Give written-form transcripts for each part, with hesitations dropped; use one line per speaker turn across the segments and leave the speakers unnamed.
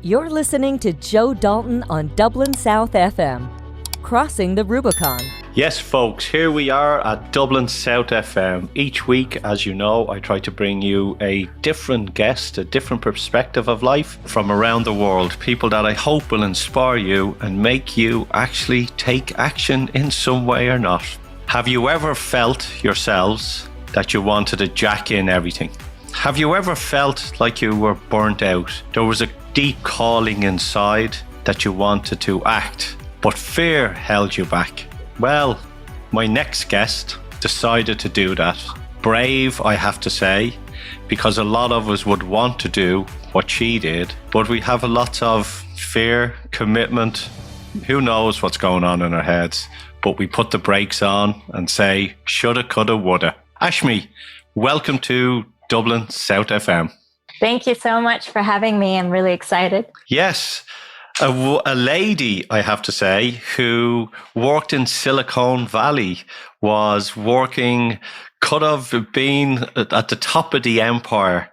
You're listening to Joe Dalton on Dublin South FM, crossing the Rubicon.
Yes, folks, here we are at Dublin South FM. Each week, as you know, I try to bring you a different guest, a different perspective of life from around the world. People that I hope will inspire you and make you actually take action in some way or not. Have you ever felt yourselves that you wanted to jack in everything? Have you ever felt like you were burnt out? There was a deep calling inside that you wanted to act, but fear held you back. Well, my next guest decided to do that. Brave, I have to say, because a lot of us would want to do what she did, but we have a lot of fear, commitment. Who knows what's going on in our heads? But we put the brakes on and say, shoulda, coulda, woulda. Ashmi, welcome to Dublin South FM.
Thank you so much for having me. I'm really excited.
Yes. A lady, I have to say, who worked in Silicon Valley, was working, could have been at the top of the empire,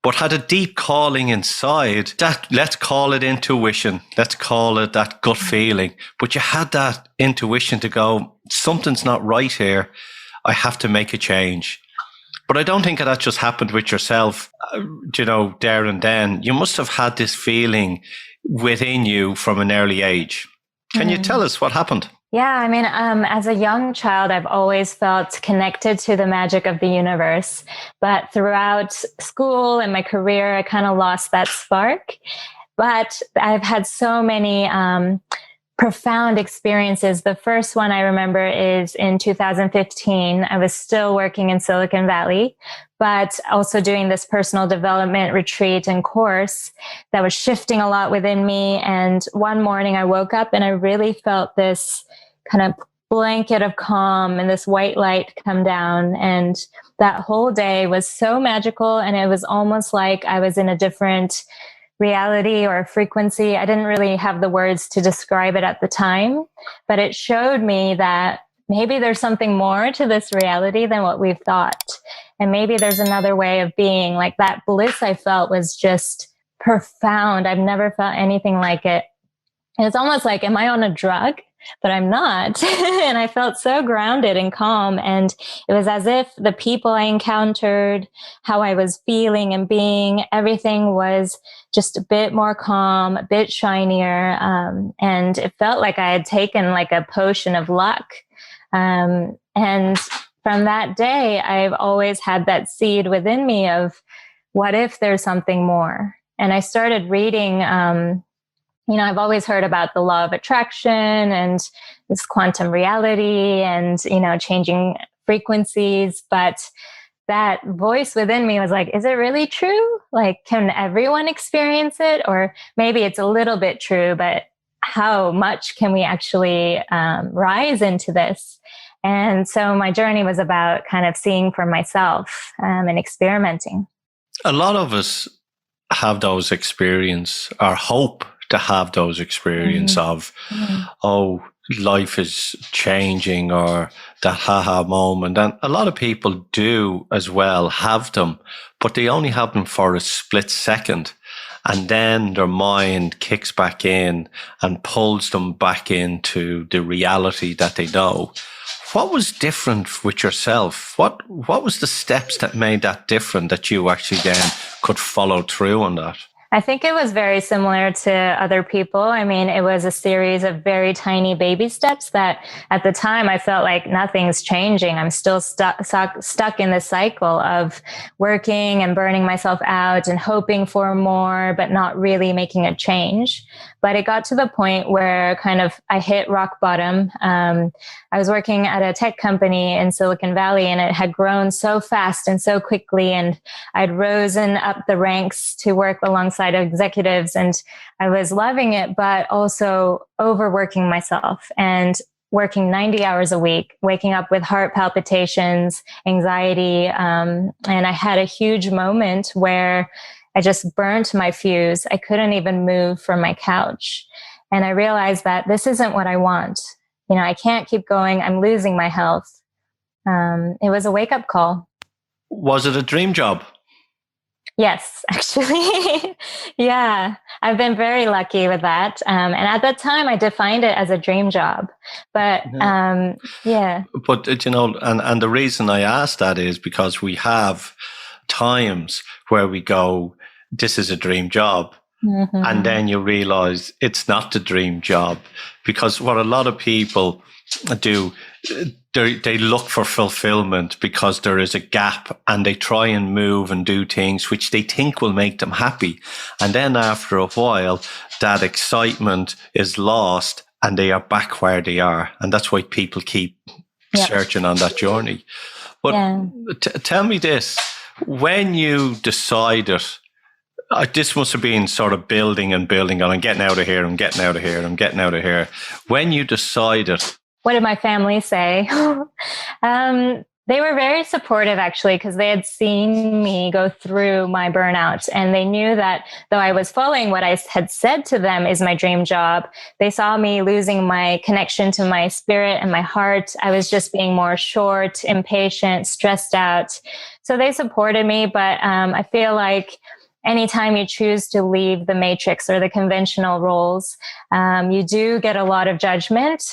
but had a deep calling inside that, let's call it intuition, let's call it that gut feeling. But you had that intuition to go, something's not right here. I have to make a change. But I don't think that just happened with yourself, there and then. You must have had this feeling within you from an early age. Can you tell us what happened?
Yeah, I mean, as a young child, I've always felt connected to the magic of the universe. But throughout school and my career, I kind of lost that spark. But I've had so many profound experiences. The first one I remember is in 2015. I was still working in Silicon Valley, but also doing this personal development retreat and course that was shifting a lot within me. And one morning I woke up and I really felt this kind of blanket of calm and this white light come down. And that whole day was so magical. And it was almost like I was in a different reality or frequency. I didn't really have the words to describe it at the time, but it showed me that maybe there's something more to this reality than what we've thought. And maybe there's another way of being. Like that bliss I felt was just profound. I've never felt anything like it. And it's almost like, am I on a drug? But I'm not. And I felt so grounded and calm. And it was as if the people I encountered, how I was feeling and being, everything was just a bit more calm, a bit shinier. And it felt like I had taken like a potion of luck. And from that day, I've always had that seed within me of what if there's something more? And I started reading, I've always heard about the law of attraction and this quantum reality and, changing frequencies. But that voice within me was like, is it really true? Like, can everyone experience it? Or maybe it's a little bit true, but how much can we actually rise into this? And so my journey was about kind of seeing for myself and experimenting.
A lot of us have those experiences or hope to have those experience of, oh, life is changing, or that haha moment. And a lot of people do as well have them, but they only have them for a split second. And then their mind kicks back in and pulls them back into the reality that they know. What was different with yourself? What was the steps that made that different, that you actually then could follow through on that?
I think it was very similar to other people. I mean, it was a series of very tiny baby steps that at the time I felt like nothing's changing. I'm still stuck in this cycle of working and burning myself out and hoping for more, but not really making a change. But it got to the point where kind of I hit rock bottom. I was working at a tech company in Silicon Valley, and it had grown so fast and so quickly. And I'd risen up the ranks to work alongside executives, and I was loving it, but also overworking myself and working 90 hours a week, waking up with heart palpitations, anxiety. And I had a huge moment where I just burnt my fuse. I couldn't even move from my couch. And I realized that this isn't what I want. I can't keep going. I'm losing my health. It was a wake-up call.
Was it a dream job?
Yes, actually. Yeah. I've been very lucky with that. And at that time, I defined it as a dream job. But yeah.
But and the reason I ask that is because we have times where we go, this is a dream job. And then you realize it's not the dream job, because what a lot of people do, they look for fulfillment because there is a gap, and they try and move and do things which they think will make them happy. And then after a while, that excitement is lost and they are back where they are. And that's why people keep searching on that journey. But tell me this, when you decided, this must have been sort of building and building on, I'm getting out of here, I'm getting out of here, I'm getting out of here. When you decided...
What did my family say? They were very supportive, actually, because they had seen me go through my burnout. And they knew that though I was following what I had said to them is my dream job, they saw me losing my connection to my spirit and my heart. I was just being more short, impatient, stressed out. So they supported me. But I feel like anytime you choose to leave the matrix or the conventional roles, you do get a lot of judgment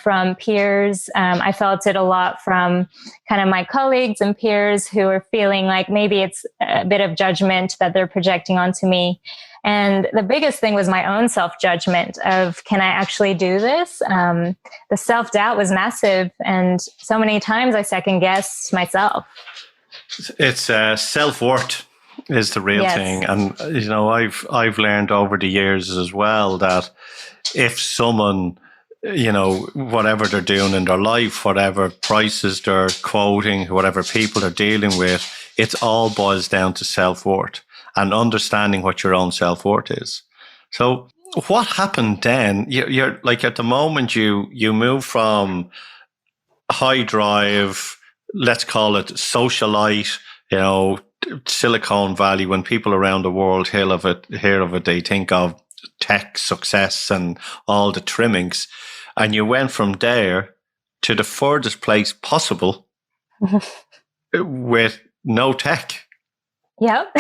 from peers. I felt it a lot from kind of my colleagues and peers who are feeling like maybe it's a bit of judgment that they're projecting onto me. And the biggest thing was my own self-judgment of, can I actually do this? The self-doubt was massive. And so many times I second-guessed myself.
It's self-worth is the real thing. And, I've learned over the years as well that if someone, whatever they're doing in their life, whatever prices they're quoting, whatever people they're dealing with, it all boils down to self-worth and understanding what your own self-worth is. So what happened then? You're like, at the moment you move from high drive, let's call it socialite, Silicon Valley. When people around the world hear of it, they think of tech success and all the trimmings. And you went from there to the furthest place possible with no tech.
Yep.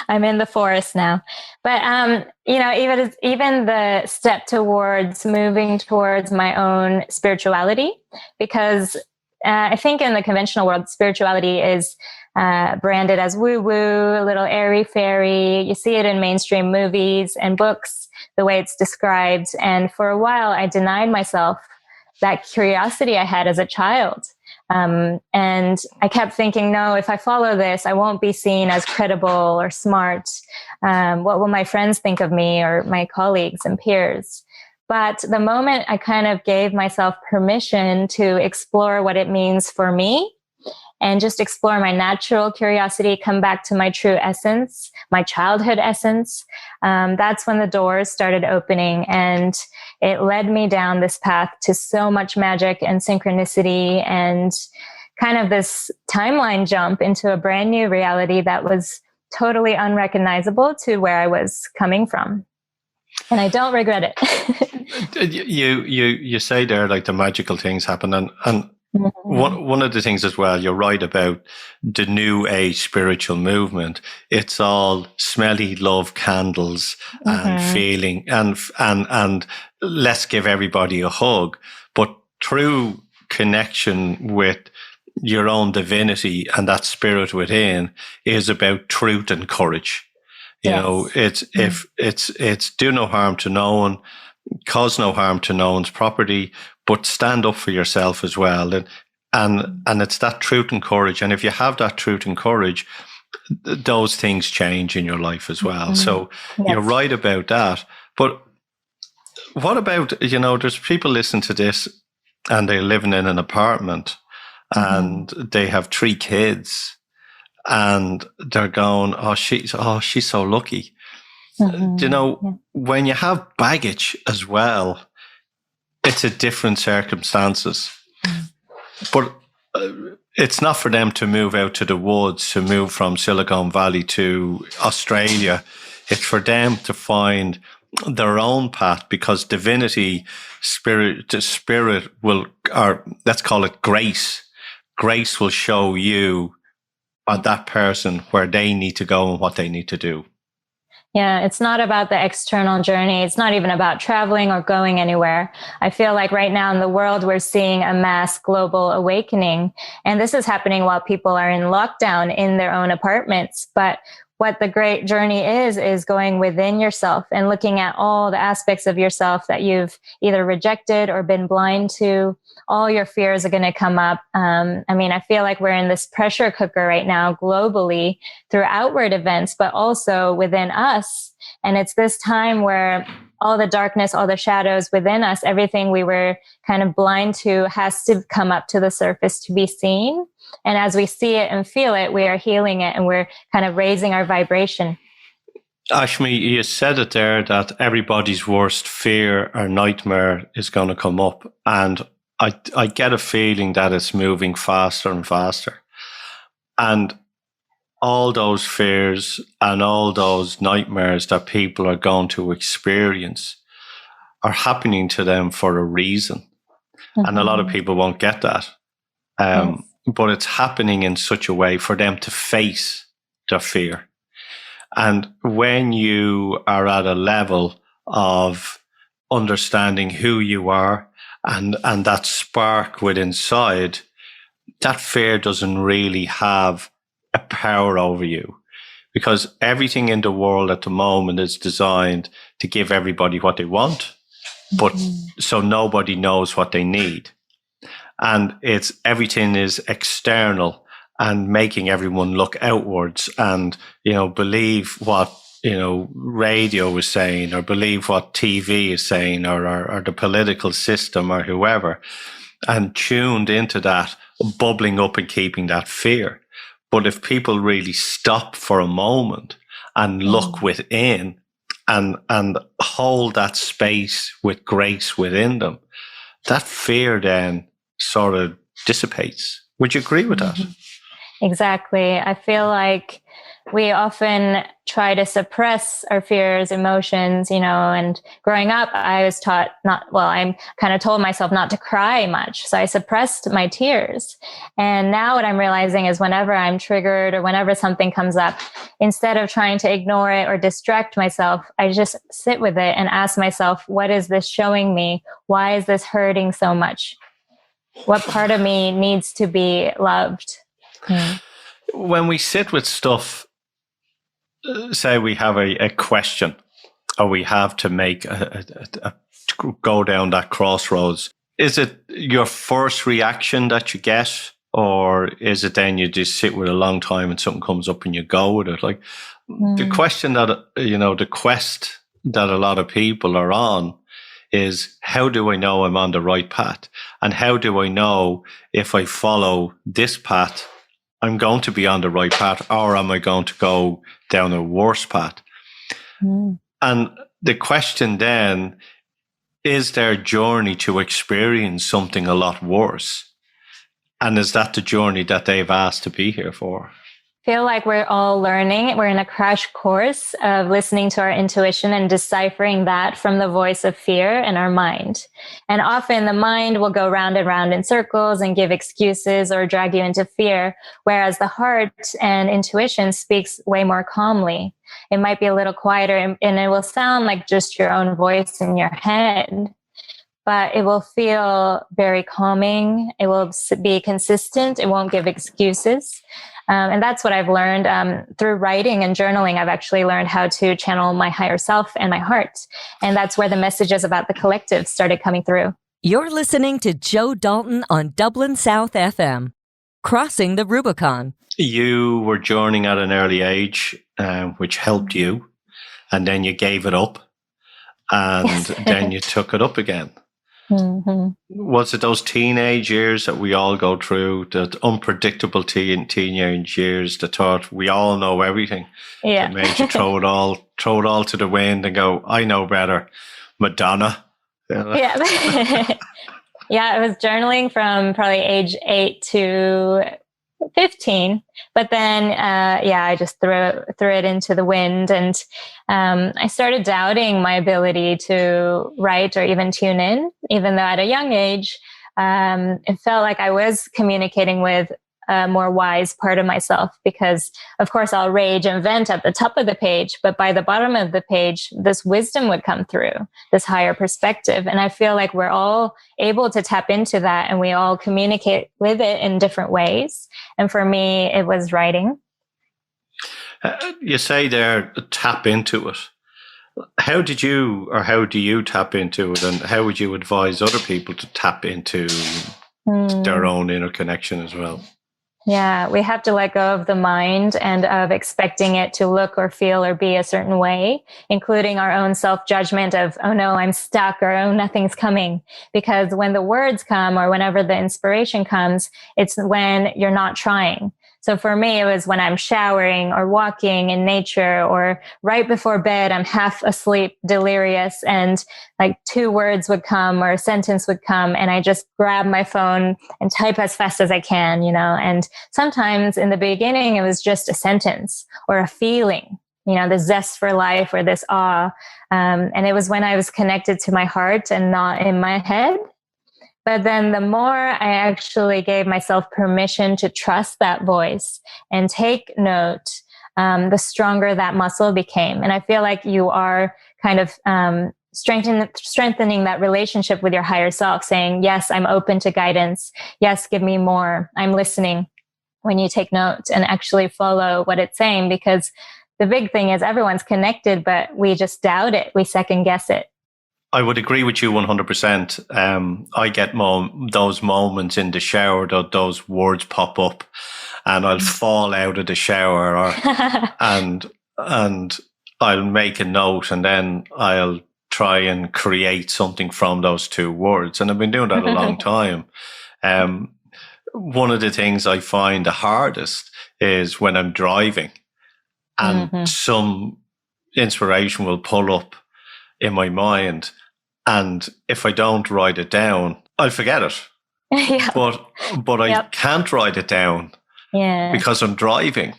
I'm in the forest now. But, even the step towards moving towards my own spirituality, because I think in the conventional world, spirituality is branded as woo-woo, a little airy-fairy. You see it in mainstream movies and books, the way it's described. And for a while, I denied myself that curiosity I had as a child. And I kept thinking, no, if I follow this, I won't be seen as credible or smart. What will my friends think of me, or my colleagues and peers? But the moment I kind of gave myself permission to explore what it means for me, and just explore my natural curiosity, come back to my true essence, my childhood essence, that's when the doors started opening. And it led me down this path to so much magic and synchronicity, and kind of this timeline jump into a brand new reality that was totally unrecognizable to where I was coming from. And I don't regret it.
You say there, like, the magical things happen. And one of the things as well, you're right about the new age spiritual movement. It's all smelly love candles and feeling and let's give everybody a hug. But true connection with your own divinity and that spirit within is about truth and courage. It's do no harm to no one, cause no harm to no one's property, but stand up for yourself as well. And it's that truth and courage. And if you have that truth and courage, those things change in your life as well. So you're right about that. But what about, there's people listening to this and they're living in an apartment and they have 3 kids and they're going, she's so lucky. When you have baggage as well, it's a different circumstances. But it's not for them to move out to the woods, to move from Silicon Valley to Australia. It's for them to find their own path, because divinity, the spirit will, or let's call it grace. Grace will show you or that person where they need to go and what they need to do.
Yeah, it's not about the external journey. It's not even about traveling or going anywhere. I feel like right now in the world, we're seeing a mass global awakening. And this is happening while people are in lockdown in their own apartments. But what the great journey is going within yourself and looking at all the aspects of yourself that you've either rejected or been blind to. All your fears are going to come up. I feel like we're in this pressure cooker right now globally through outward events, but also within us. And it's this time where all the darkness, all the shadows within us, everything we were kind of blind to has to come up to the surface to be seen. And as we see it and feel it, we are healing it and we're kind of raising our vibration.
Ashmi, you said it there that everybody's worst fear or nightmare is going to come up. And I get a feeling that it's moving faster and faster. And all those fears and all those nightmares that people are going to experience are happening to them for a reason. Mm-hmm. And a lot of people won't get that. Yes. But it's happening in such a way for them to face their fear. And when you are at a level of understanding who you are and that spark within inside, that fear doesn't really have a power over you, because everything in the world at the moment is designed to give everybody what they want, but so nobody knows what they need. And everything is external and making everyone look outwards and, believe what, radio is saying, or believe what TV is saying, or the political system or whoever, and tuned into that, bubbling up and keeping that fear. But if people really stop for a moment and look within and hold that space with grace within them, that fear then sort of dissipates. Would you agree with that?
Exactly. I feel like we often try to suppress our fears, emotions, and growing up, I was taught I kind of told myself not to cry much. So I suppressed my tears. And now what I'm realizing is whenever I'm triggered or whenever something comes up, instead of trying to ignore it or distract myself, I just sit with it and ask myself, what is this showing me? Why is this hurting so much? What part of me needs to be loved?
When we sit with stuff, say we have a question, or we have to make go down that crossroads, is it your first reaction that you get, or is it then you just sit with a long time and something comes up and you go with it? Like the question that, the quest that a lot of people are on is, how do I know I'm on the right path? And how do I know if I follow this path, I'm going to be on the right path, or am I going to go down a worse path? And the question then, is their journey to experience something a lot worse? And is that the journey that they've asked to be here for? Feel like we're all learning. We're in a crash course of listening to our intuition and deciphering that from the voice of fear in our mind. And often the mind will go round and round in circles and give excuses or drag you into fear, whereas the heart and intuition speaks way more calmly. It might be a little quieter and it will sound like just your own voice in your head, but it will feel very calming. It will be consistent. It won't give excuses. And that's what I've learned through writing and journaling. I've actually learned how to channel my higher self and my heart. And that's where the messages about the collective started coming through.
You're listening to Joe Dalton on Dublin South FM, Crossing the Rubicon. You were journeying at an early age, which helped you. And then you gave it up. And then you took it up again. Was it those teenage years that we all go through, the unpredictable teenage years, that thought we all know everything?
Yeah.
That made you throw it all to the wind and go, I know better, Madonna.
Yeah. Yeah, I was journaling from probably age 8 to 15, but then I just threw it into the wind, and I started doubting my ability to write or even tune in, even though at a young age it felt like I was communicating with a more wise part of myself, because of course I'll rage and vent at the top of the page, but by the bottom of the page, this wisdom would come through, this higher perspective. And I feel like we're all able to tap into that, and we all communicate with it in different ways. And for me, it was writing.
You say there, tap into it. How do you tap into it, and how would you advise other people to tap into their own inner connection as well?
Yeah, we have to let go of the mind and of expecting it to look or feel or be a certain way, including our own self-judgment of, oh no, I'm stuck, or oh, nothing's coming. Because when the words come, or whenever the inspiration comes, it's when you're not trying. So for me, it was when I'm showering or walking in nature, or right before bed, I'm half asleep, delirious, and like 2 words would come or a sentence would come, and I just grab my phone and type as fast as I can, and sometimes in the beginning, it was just a sentence or a feeling, the zest for life or this awe. And it was when I was connected to my heart and not in my head. But then the more I actually gave myself permission to trust that voice and take note, the stronger that muscle became. And I feel like you are kind of strengthening that relationship with your higher self, saying, yes, I'm open to guidance. Yes, give me more. I'm listening, when you take note and actually follow what it's saying. Because the big thing is everyone's connected, but we just doubt it. We second guess it.
I would agree with you 100%. I get those moments in the shower that those words pop up, and I'll fall out of the shower, and I'll make a note, and then I'll try and create something from those 2 words. And I've been doing that a long time. One of the things I find the hardest is when I'm driving, and some inspiration will pull up in my mind. And if I don't write it down, I'll forget it. Yeah. But I can't write it down because I'm driving.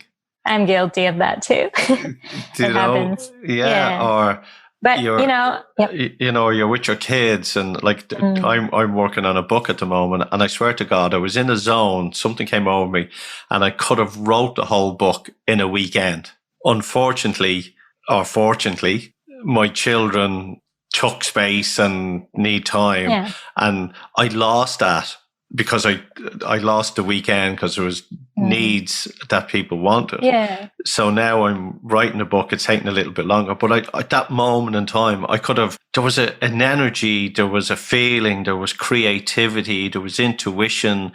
I'm guilty of that too.
It happens. Yeah.
But
you're with your kids, and like I'm working on a book at the moment, and I swear to God, I was in a zone. Something came over me, and I could have wrote the whole book in a weekend. Unfortunately, or fortunately, my children took space and need time, and I lost that because I lost the weekend because there was needs that people wanted. Yeah. So now I'm writing a book. It's taking a little bit longer, but at that moment in time, I could have. There was an energy, there was a feeling, there was creativity, there was intuition,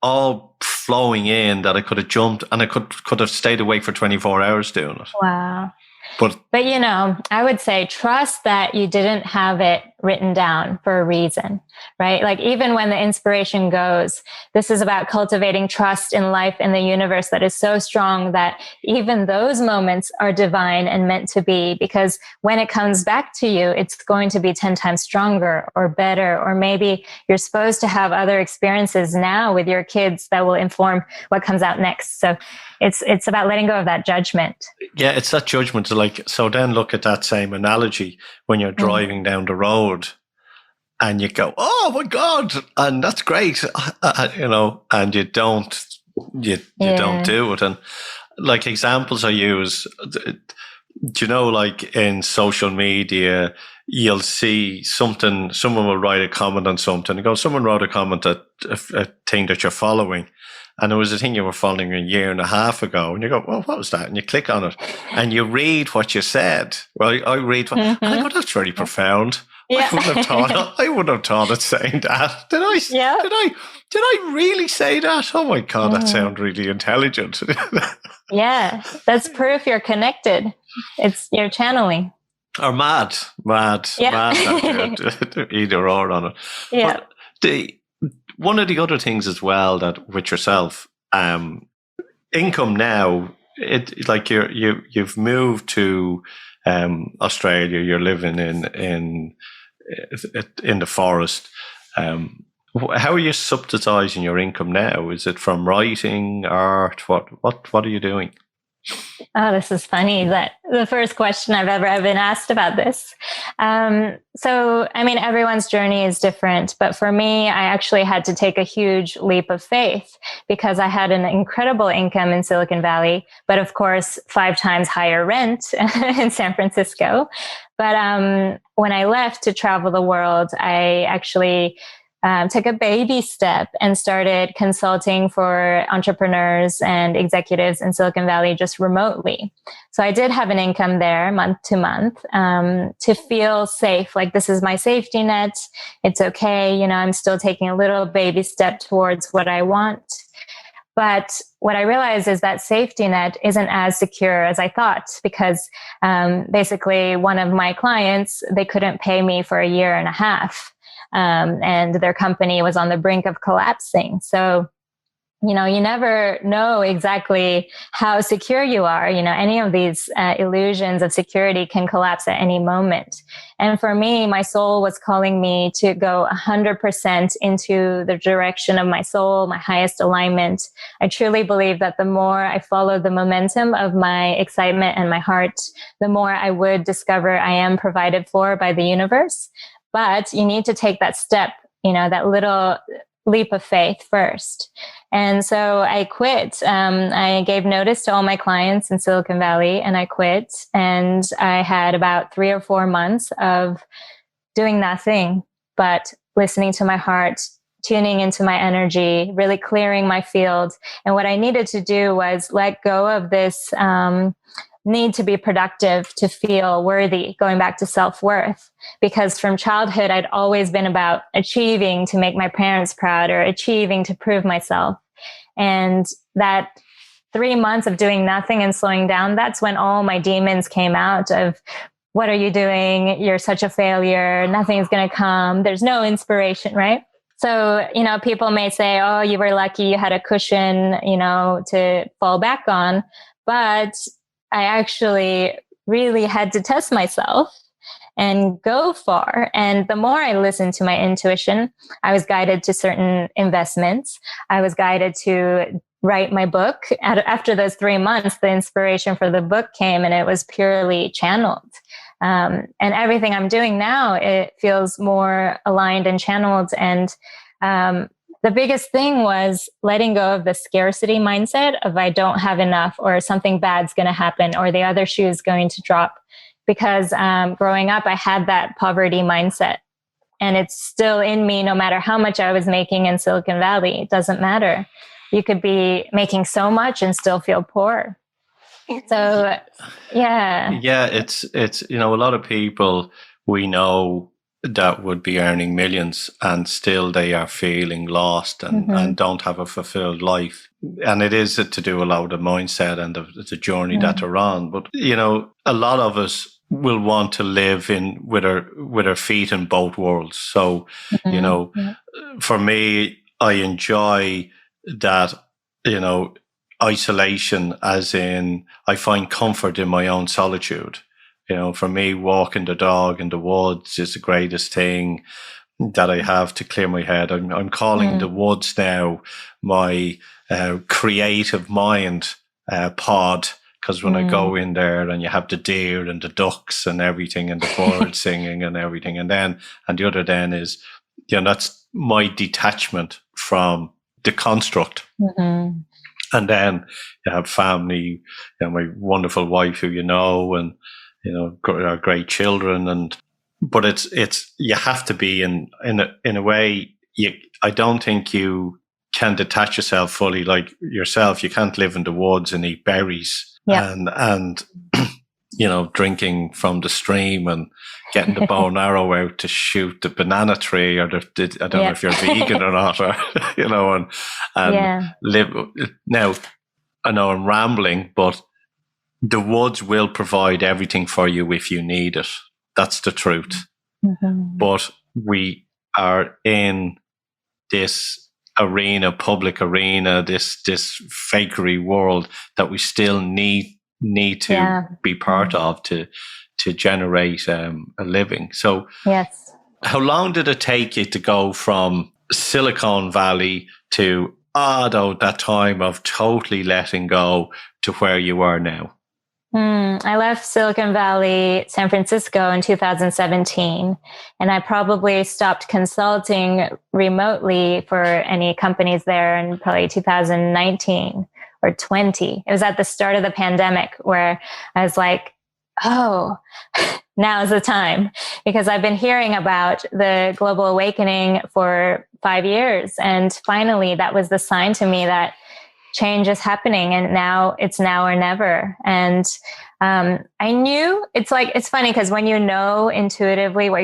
all flowing in that I could have jumped, and I could have stayed awake for 24 hours doing it.
Wow. But I would say trust that you didn't have it written down for a reason, right? Like even when the inspiration goes, this is about cultivating trust in life and the universe that is so strong that even those moments are divine and meant to be, because when it comes back to you, it's going to be 10 times stronger or better, or maybe you're supposed to have other experiences now with your kids that will inform what comes out next. So it's about letting go of that judgment. Yeah, it's that judgment.
So then look at that same analogy when you're driving down the road and you go, oh my God, and that's great, and you don't do it. And like examples I use, like in social media, you'll see something, someone will write a comment on something and go, someone wrote a comment at a thing that you're following. And it was a thing you were following a year and a half ago. And you go, well, what was that? And you click on it and you read what you said. Well, I read what, and I go, that's very profound. Yeah. I wouldn't have thought it saying that. Did I? Yeah. Did I really say that? Oh my God, that sounds really intelligent.
Yeah, that's proof you're connected. You're channeling.
Or mad. Yeah. Mad. Either or on it. Yeah. But one of the other things as well that with yourself, income now, it's like you've moved to Australia. You're living in the forest. How are you subsidizing your income now? Is it from writing, art? What are you doing?
Oh, this is funny that the first question I've ever been asked about this. So, I mean, everyone's journey is different, but for me, I actually had to take a huge leap of faith because I had an incredible income in Silicon Valley, but of course, 5 times higher rent in San Francisco. But when I left to travel the world, I actually took a baby step and started consulting for entrepreneurs and executives in Silicon Valley just remotely. So I did have an income there month to month to feel safe. Like, this is my safety net. It's okay. You know, I'm still taking a little baby step towards what I want. But what I realized is that safety net isn't as secure as I thought, because basically one of my clients, they couldn't pay me for a year and a half. And their company was on the brink of collapsing. So, you know, you never know exactly how secure you are. You know, any of these illusions of security can collapse at any moment. And for me, my soul was calling me to go 100% into the direction of my soul, my highest alignment. I truly believe that the more I followed the momentum of my excitement and my heart, the more I would discover I am provided for by the universe. But you need to take that step, you know, that little leap of faith first. And so I quit. I gave notice to all my clients in Silicon Valley, and I quit. And I had about 3 or 4 months of doing nothing but listening to my heart, tuning into my energy, really clearing my field. And what I needed to do was let go of this need to be productive to feel worthy, going back to self-worth. Because from childhood, I'd always been about achieving to make my parents proud or achieving to prove myself. And that 3 months of doing nothing and slowing down, that's when all my demons came out of, what are you doing? You're such a failure. Nothing's going to come. There's no inspiration, right? So, you know, people may say, oh, you were lucky you had a cushion, you know, to fall back on. But I actually really had to test myself and go far. And the more I listened to my intuition, I was guided to certain investments. I was guided to write my book. After those 3 months, the inspiration for the book came, and it was purely channeled. And everything I'm doing now, it feels more aligned and channeled. And the biggest thing was letting go of the scarcity mindset of, I don't have enough, or something bad's going to happen, or the other shoe is going to drop. Because growing up, I had that poverty mindset, and it's still in me no matter how much I was making in Silicon Valley. It doesn't matter. You could be making so much and still feel poor. So, yeah.
Yeah, it's you know, a lot of people we know that would be earning millions and still they are feeling lost and don't have a fulfilled life. And it is to do a lot with the mindset and the journey that they're on. But, you know, a lot of us will want to live with our feet in both worlds. So, you know, for me, I enjoy that, you know, isolation, as in I find comfort in my own solitude. You know, for me, walking the dog in the woods is the greatest thing that I have to clear my head. I'm calling the woods now my creative mind pod, because when I go in there and you have the deer and the ducks and everything and the birds singing and everything, and the other then is, you know, that's my detachment from the construct. And then you have family, you know, my wonderful wife who you know, and you know, our great children, but it's you have to be in a way. I don't think you can detach yourself fully. Like yourself, you can't live in the woods and eat berries and you know, drinking from the stream and getting the bow and arrow out to shoot the banana tree, or I don't know if you're vegan or not, or you know, and live. Now, I know I'm rambling, but the woods will provide everything for you if you need it. That's the truth. But we are in this arena, public arena, this fakery world that we still need to be part of to generate a living. So, how long did it take you to go from Silicon Valley to though, that time of totally letting go to where you are now?
I left Silicon Valley, San Francisco in 2017, and I probably stopped consulting remotely for any companies there in probably 2019 or 20. It was at the start of the pandemic where I was like, oh, now is the time, because I've been hearing about the global awakening for 5 years. And finally, that was the sign to me that change is happening, and now it's now or never. And I knew it's funny because when you know intuitively what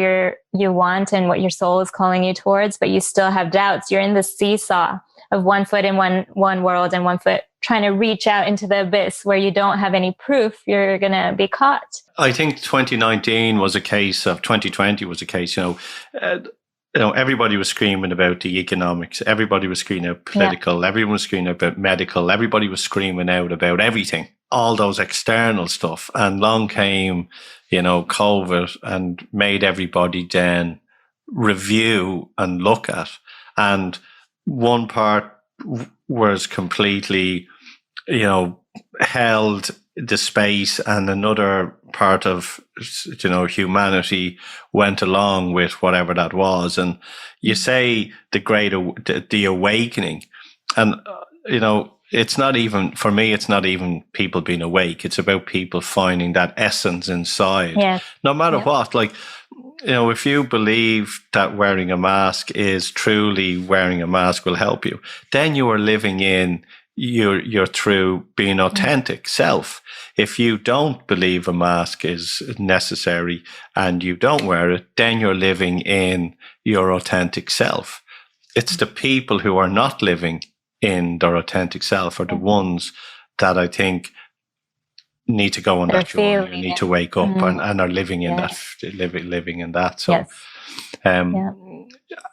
you want and what your soul is calling you towards, but you still have doubts, you're in the seesaw of one foot in one world and one foot trying to reach out into the abyss where you don't have any proof, you're going to be caught.
I think 2019 was a case of 2020 was a case, everybody was screaming about the economics. Everybody was screaming out political. Yeah. Everyone was screaming about medical. Everybody was screaming out about everything, all those external stuff. And along came, COVID and made everybody then review and look at. And one part was completely, held the space, and another part of humanity went along with whatever that was. And you say the awakening, and it's not even, for me, it's not even people being awake. It's about people finding that essence inside.
Yes.
No matter what, if you believe that wearing a mask is truly wearing a mask will help you, then you are living in your true being authentic self. If you don't believe a mask is necessary and you don't wear it, then you're living in your authentic self. It's the people who are not living in their authentic self are the ones that I think need to go on that journey, need to wake up and are living in that, living in that. So,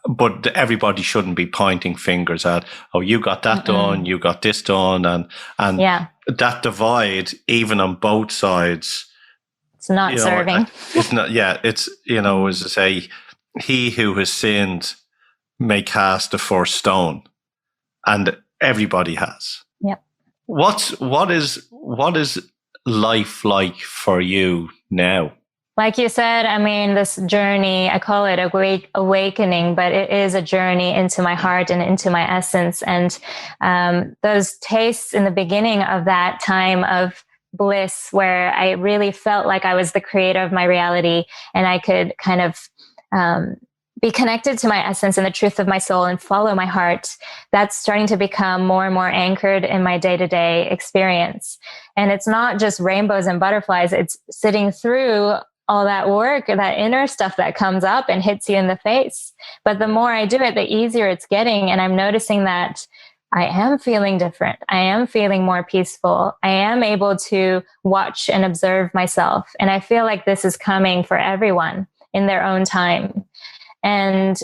but everybody shouldn't be pointing fingers at, oh, you got that done, you got this done, and that divide, even on both sides,
it's not serving.
It's not. Yeah, it's as I say, he who has sinned may cast the first stone, and everybody has.
Yeah.
What is life like for you now?
Like you said, I mean, this journey, I call it awakening, but it is a journey into my heart and into my essence. And those tastes in the beginning of that time of bliss, where I really felt like I was the creator of my reality, and I could kind of be connected to my essence and the truth of my soul and follow my heart, that's starting to become more and more anchored in my day-to-day experience. And it's not just rainbows and butterflies, it's sitting through all that work, that inner stuff that comes up and hits you in the face. But the more I do it, the easier it's getting. And I'm noticing that I am feeling different. I am feeling more peaceful. I am able to watch and observe myself. And I feel like this is coming for everyone in their own time. And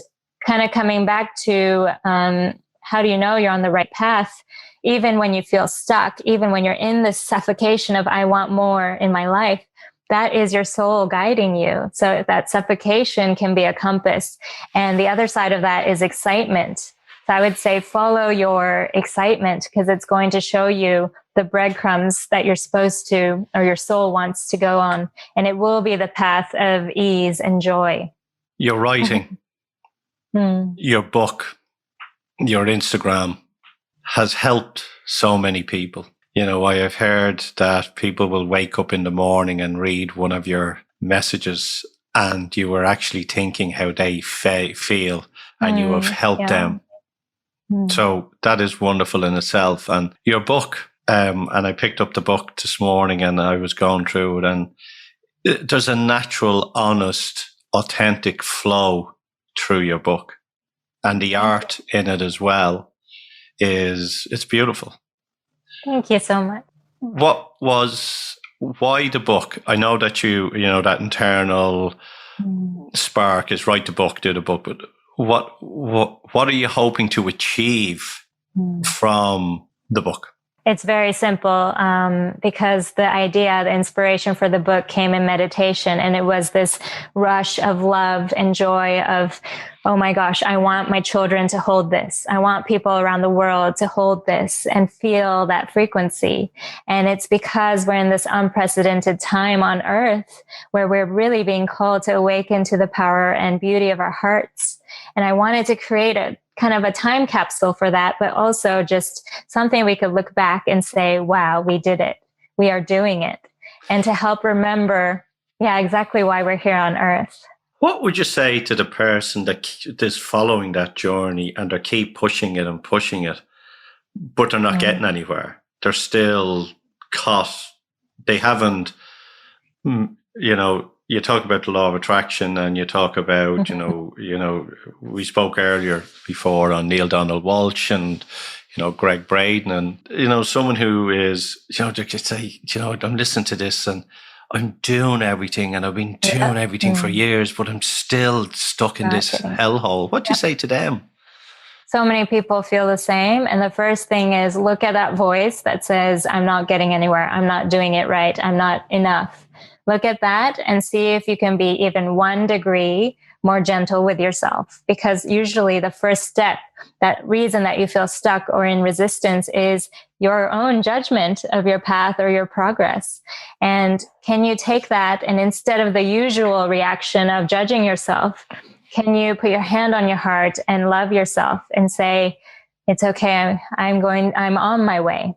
kind of coming back to how do you know you're on the right path? Even when you feel stuck, even when you're in this suffocation of I want more in my life, that is your soul guiding you. So that suffocation can be a compass. And the other side of that is excitement. So I would say follow your excitement, because it's going to show you the breadcrumbs that you're supposed to, or your soul wants to go on. And it will be the path of ease and joy.
Your writing, your book, your Instagram has helped so many people. I have heard that people will wake up in the morning and read one of your messages, and you were actually thinking how they feel, and you have helped them. So that is wonderful in itself. And your book, and I picked up the book this morning and I was going through it, and there's a natural, honest, authentic flow through your book, and the art in it as well it's beautiful.
Thank you so much.
Why the book? I know that that internal spark is write the book, do the book, but what are you hoping to achieve from the book?
It's very simple, because the inspiration for the book came in meditation, and it was this rush of love and joy of oh my gosh, I want my children to hold this. I want people around the world to hold this and feel that frequency. And it's because we're in this unprecedented time on earth where we're really being called to awaken to the power and beauty of our hearts. And I wanted to create a kind of a time capsule for that, but also just something we could look back and say, wow, we did it. We are doing it. And to help remember, exactly why we're here on earth.
What would you say to the person that is following that journey and they keep pushing it and pushing it, but they're not getting anywhere? They're still caught. They haven't, you talk about the law of attraction and you talk about, we spoke earlier before on Neil Donald Walsh and, Greg Braden and, someone who is, they could say, I'm listening to this and I'm doing everything and I've been doing everything for years, but I'm still stuck in this hellhole. What do you say to them?
So many people feel the same. And the first thing is look at that voice that says, I'm not getting anywhere. I'm not doing it right. I'm not enough. Look at that and see if you can be even 1 degree more gentle with yourself. Because usually the first step, that reason that you feel stuck or in resistance is your own judgment of your path or your progress. And can you take that and instead of the usual reaction of judging yourself, can you put your hand on your heart and love yourself and say, it's okay, I'm on my way.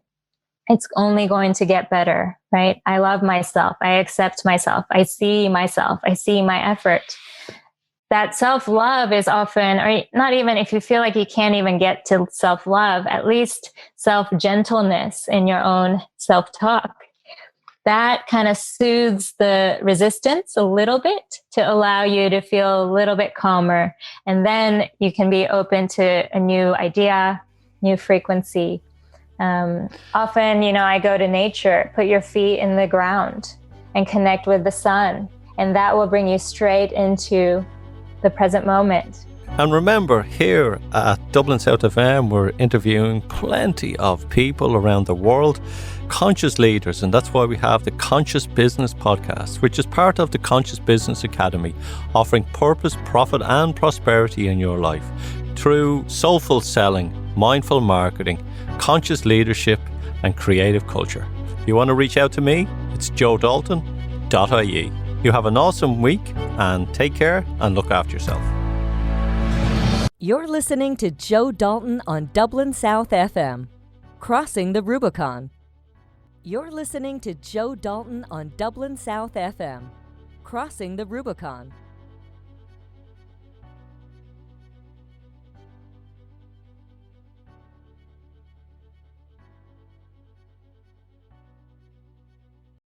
It's only going to get better, right? I love myself. I accept myself. I see myself. I see my effort. That self-love is often, or not even if you feel like you can't even get to self-love, at least self-gentleness in your own self-talk. That kind of soothes the resistance a little bit to allow you to feel a little bit calmer. And then you can be open to a new idea, new frequency. Often, I go to nature, put your feet in the ground and connect with the sun. And that will bring you straight into the present moment.
And remember, here at Dublin South FM, we're interviewing plenty of people around the world, conscious leaders, and that's why we have the Conscious Business Podcast, which is part of the Conscious Business Academy, offering purpose, profit and prosperity in your life through soulful selling, mindful marketing, conscious leadership and creative culture. If you want to reach out to me, it's joedalton.ie. You have an awesome week and take care and look after yourself.
You're listening to Joe Dalton on Dublin South FM, Crossing the Rubicon. You're listening to Joe Dalton on Dublin South FM, Crossing the Rubicon.